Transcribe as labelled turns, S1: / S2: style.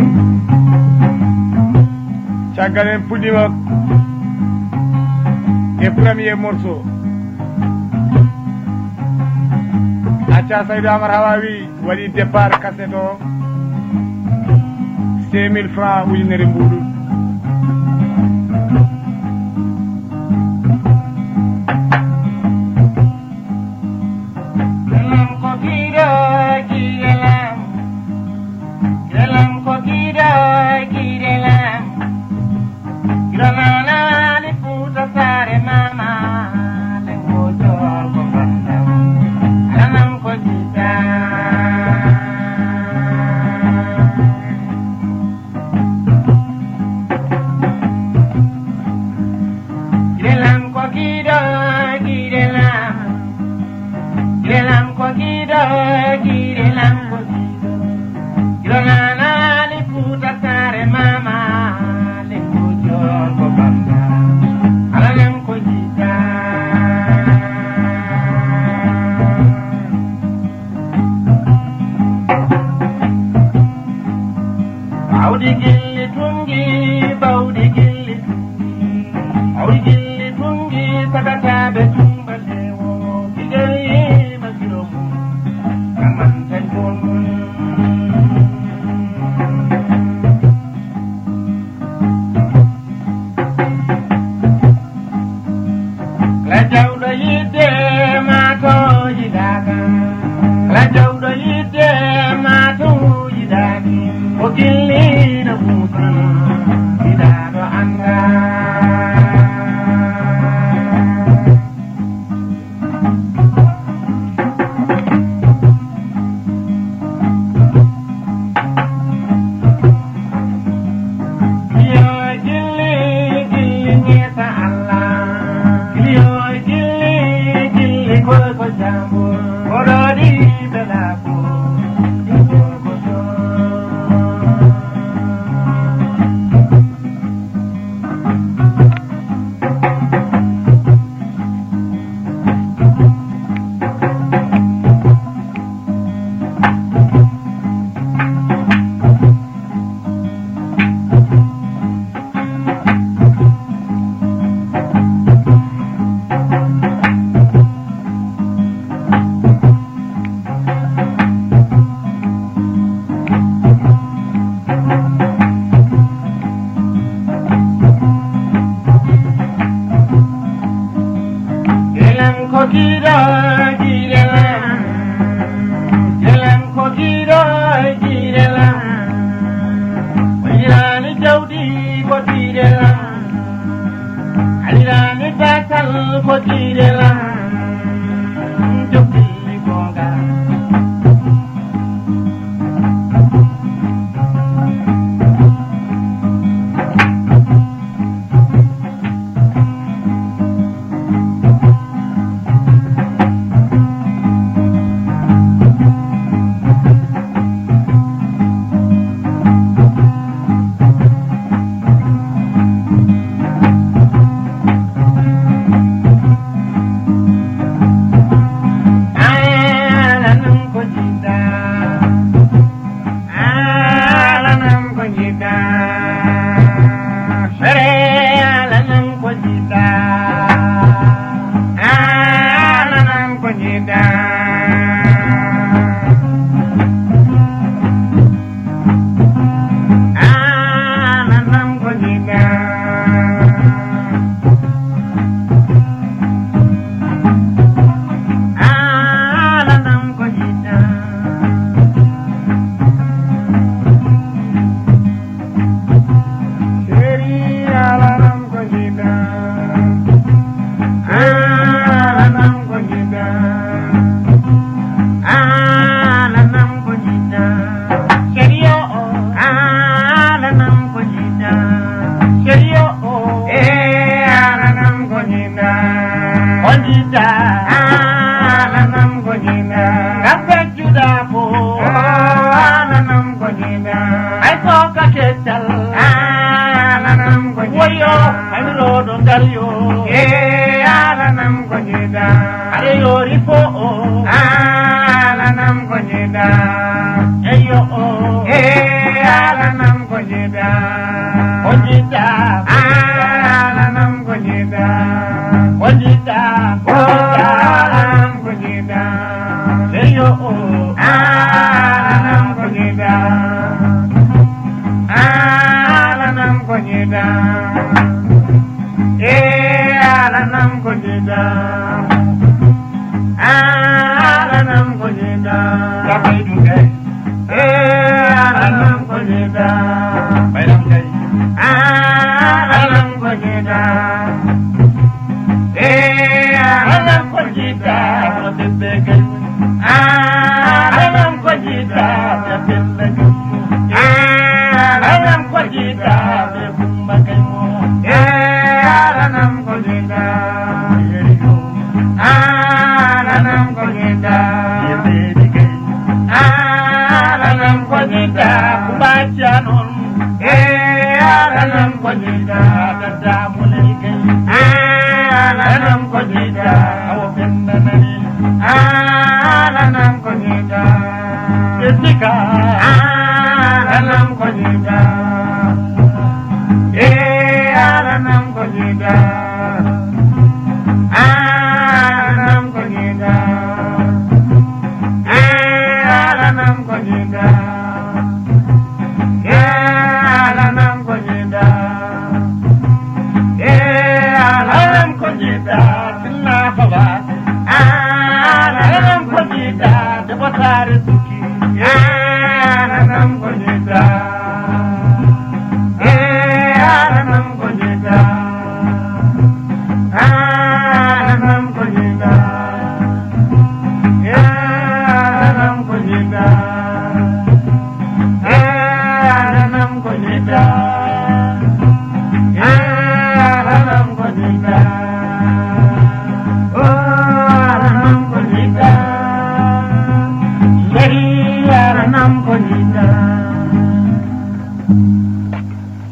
S1: noon càggale puɗɗima e premier morceau acca Saydou Amar Hawawi waɗi départ cassette o 5000 francs ujunere mbuɗu
S2: Alanam Ojita,
S1: alanam kujida,
S2: ojita,
S1: alanam kujida,
S2: leyo,
S1: alanam kujida, alanam kujida, alanam kujida, alanam kujida,
S2: kapay dugay,
S1: alanam kujida.
S2: bayram kay,
S1: Alam ko kita, alam ko kita,
S2: matete kay,
S1: alam ko kita,
S2: kapilla kay,
S1: alam ko kita,
S2: kumba kay mo,
S1: alam ko kita,
S2: yeriyo,
S1: alam ko kita,
S2: yebedi kay,
S1: alam ko kita,
S2: kubaca non,
S1: alam ko kita,
S2: dadamu lay kay,
S1: alam ko kita.
S2: awo benda nani,
S1: Alam ko kita,
S2: etika,
S1: alam ko kita, alam ko kita, alam ko kita, alam ko kita, alam ko kita, alam ko kita,
S2: sinna baba,
S1: alam ko kita.
S2: debatare